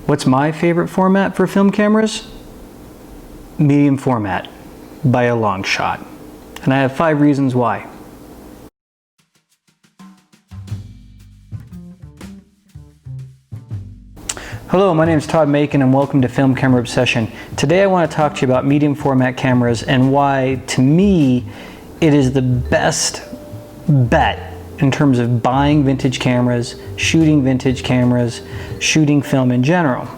What's my favorite format for film cameras? Medium format, by a long shot. And I have 5 reasons why. Hello, my name is Todd Macon and welcome to Film Camera Obsession. Today I want to talk to you about medium format cameras and why, to me, it is the best bet in terms of buying vintage cameras, shooting film in general.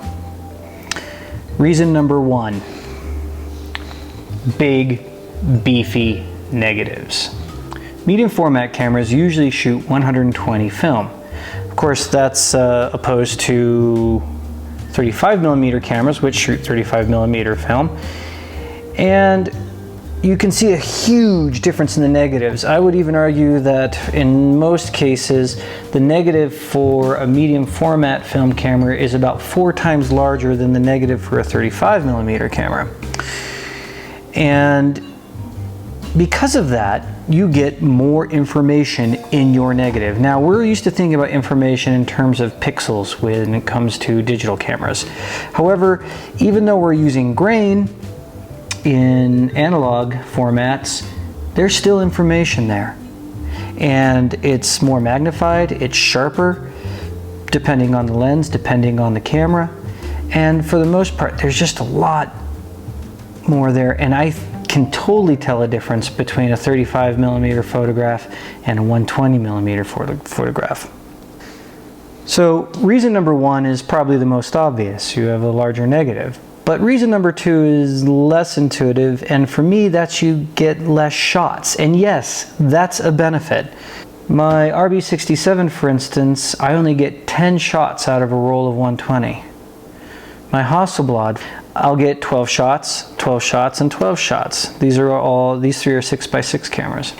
Reason number 1, big, beefy negatives. Medium format cameras usually shoot 120 film. Of course, that's opposed to 35mm cameras, which shoot 35mm film. And you can see a huge difference in the negatives. I would even argue that in most cases, the negative for a medium format film camera is about 4 times larger than the negative for a 35mm camera. And because of that, you get more information in your negative. Now, we're used to thinking about information in terms of pixels when it comes to digital cameras. However, even though we're using grain in analog formats, there's still information there. And it's more magnified, it's sharper, depending on the lens, depending on the camera. And for the most part, there's just a lot more there. And I can totally tell a difference between a 35mm photograph and a 120mm photograph. So reason number 1 is probably the most obvious. You have a larger negative. But reason number 2 is less intuitive, and for me that's you get less shots. And yes, that's a benefit. My RB67, for instance, I only get 10 shots out of a roll of 120. My Hasselblad, I'll get 12 shots, 12 shots, and 12 shots. These 3 are 6x6 cameras.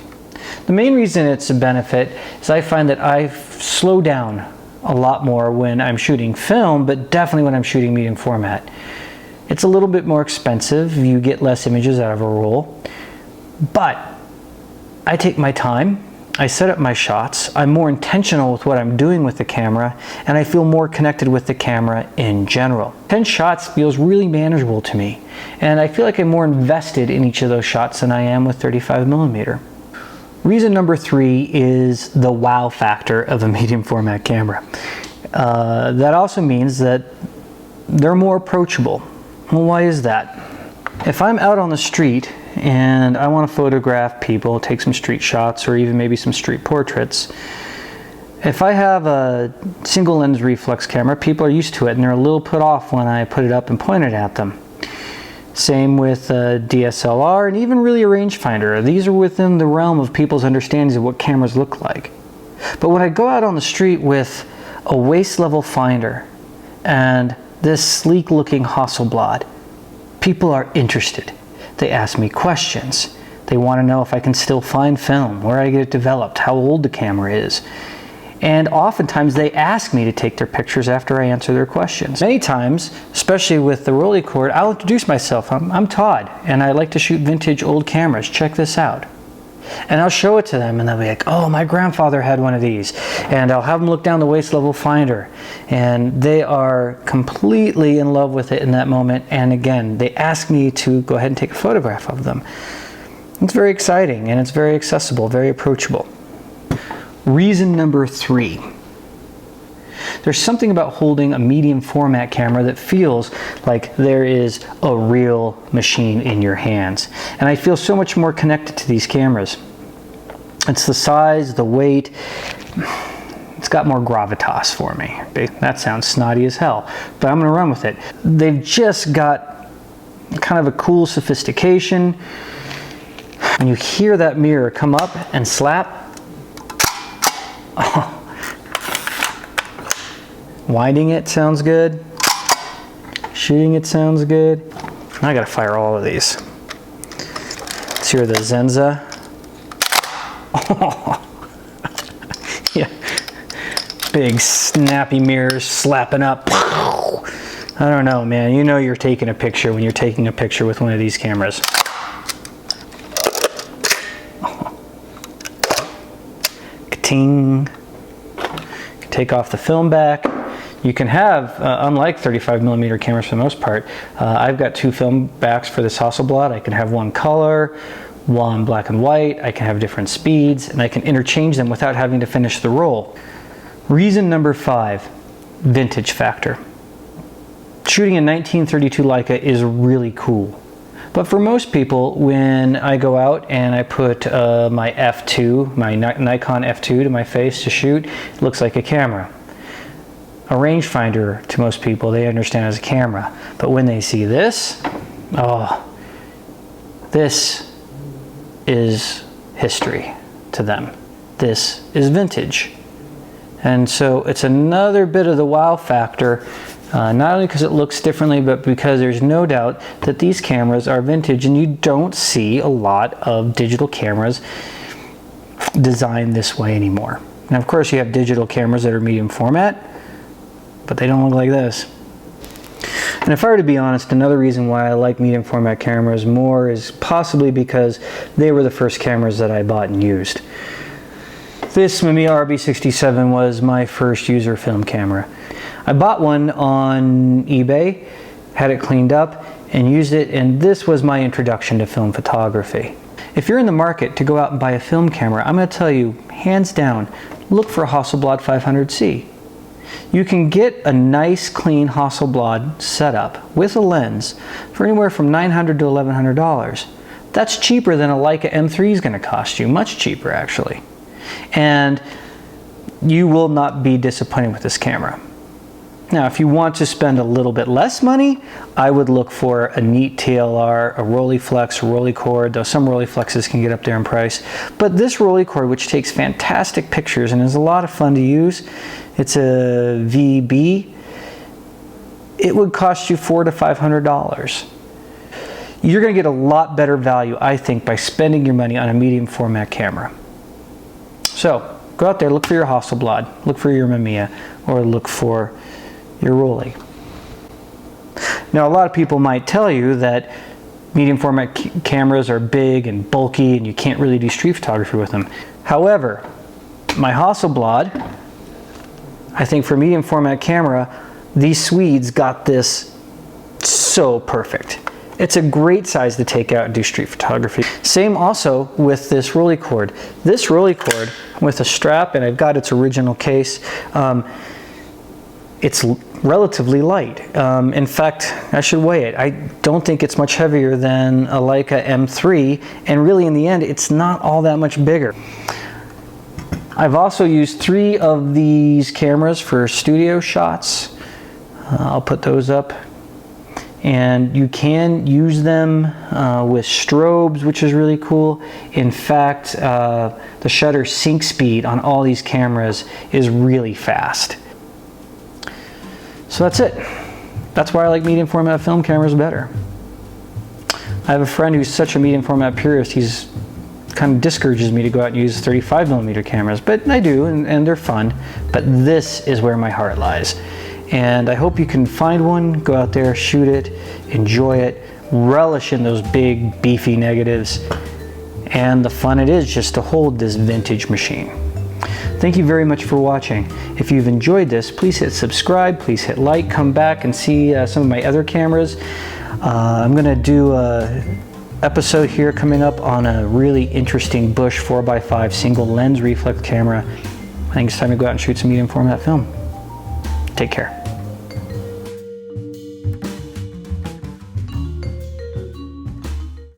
The main reason it's a benefit is I find that I slow down a lot more when I'm shooting film, but definitely when I'm shooting medium format. It's a little bit more expensive, you get less images out of a roll, but I take my time, I set up my shots, I'm more intentional with what I'm doing with the camera, and I feel more connected with the camera in general. 10 shots feels really manageable to me, and I feel like I'm more invested in each of those shots than I am with 35mm. Reason number 3 is the wow factor of a medium format camera. That also means that they're more approachable. Well, why is that? If I'm out on the street and I want to photograph people, take some street shots, or even maybe some street portraits, if I have a single lens reflex camera, people are used to it and they're a little put off when I put it up and point it at them. Same with a DSLR and even really a rangefinder. These are within the realm of people's understandings of what cameras look like. But when I go out on the street with a waist level finder and this sleek looking Hasselblad, people are interested. They ask me questions. They want to know if I can still find film, where I get it developed, how old the camera is. And oftentimes they ask me to take their pictures after I answer their questions. Many times, especially with the Rolleicord, I'll introduce myself. I'm Todd, and I like to shoot vintage old cameras. Check this out. And I'll show it to them, and they'll be like, oh, my grandfather had one of these. And I'll have them look down the waist level finder. And they are completely in love with it in that moment. And again, they ask me to go ahead and take a photograph of them. It's very exciting, and it's very accessible, very approachable. Reason number 3. There's something about holding a medium format camera that feels like there is a real machine in your hands. And I feel so much more connected to these cameras. It's the size, the weight, it's got more gravitas for me. That sounds snotty as hell, but I'm gonna run with it. They've just got kind of a cool sophistication. When you hear that mirror come up and slap, oh. Winding it sounds good. Shooting it sounds good. I gotta fire all of these. Let's hear the Zenza. Oh. Yeah. Big snappy mirrors slapping up. I don't know, man. You know you're taking a picture when you're taking a picture with one of these cameras. Ka-ting. Take off the film back. You can have, unlike 35mm cameras for the most part, I've got 2 film backs for this Hasselblad. I can have one color, one black and white. I can have different speeds, and I can interchange them without having to finish the roll. Reason number 5, vintage factor. Shooting a 1932 Leica is really cool. But for most people, when I go out and I put my f2, my Nikon f2 to my face to shoot, it looks like a camera. A rangefinder, to most people, they understand as a camera. But when they see this, oh, this is history to them. This is vintage. And so it's another bit of the wow factor, not only because it looks differently, but because there's no doubt that these cameras are vintage, and you don't see a lot of digital cameras designed this way anymore. Now, of course, you have digital cameras that are medium format, but they don't look like this. And if I were to be honest, another reason why I like medium format cameras more is possibly because they were the first cameras that I bought and used. This Mamiya RB67 was my first user film camera. I bought one on eBay, had it cleaned up, and used it, and this was my introduction to film photography. If you're in the market to go out and buy a film camera, I'm going to tell you, hands down, look for a Hasselblad 500C. You can get a nice, clean Hasselblad setup with a lens for anywhere from $900 to $1,100. That's cheaper than a Leica M3 is going to cost you, much cheaper actually. And you will not be disappointed with this camera. Now, if you want to spend a little bit less money, I would look for a neat TLR, a Rolleiflex, a Rolleicord, though some Rolleiflexes can get up there in price. But this Rolleicord, which takes fantastic pictures and is a lot of fun to use, it's a VB, it would cost you $400 to $500. You're going to get a lot better value, I think, by spending your money on a medium format camera. So, go out there, look for your Hasselblad, look for your Mamiya, or look for your Rollie. Now, a lot of people might tell you that medium format cameras are big and bulky and you can't really do street photography with them. However, my Hasselblad, I think for medium format camera, these Swedes got this so perfect. It's a great size to take out and do street photography. Same also with this Rolleicord. This Rolleicord with a strap, and I've got its original case, it's relatively light. In fact, I should weigh it. I don't think it's much heavier than a Leica M3, and really in the end, it's not all that much bigger. I've also used 3 of these cameras for studio shots. I'll put those up. And you can use them with strobes, which is really cool. In fact, the shutter sync speed on all these cameras is really fast. So that's it. That's why I like medium format film cameras better. I have a friend who's such a medium format purist, he's kind of discourages me to go out and use 35mm cameras, but I do, and they're fun. But this is where my heart lies. And I hope you can find one, go out there, shoot it, enjoy it, relish in those big, beefy negatives, and the fun it is just to hold this vintage machine. Thank you very much for watching. If you've enjoyed this, please hit subscribe, please hit like, come back and see some of my other cameras. I'm gonna do an episode here coming up on a really interesting Bush 4x5 single lens reflex camera. I think it's time to go out and shoot some medium format film. Take care.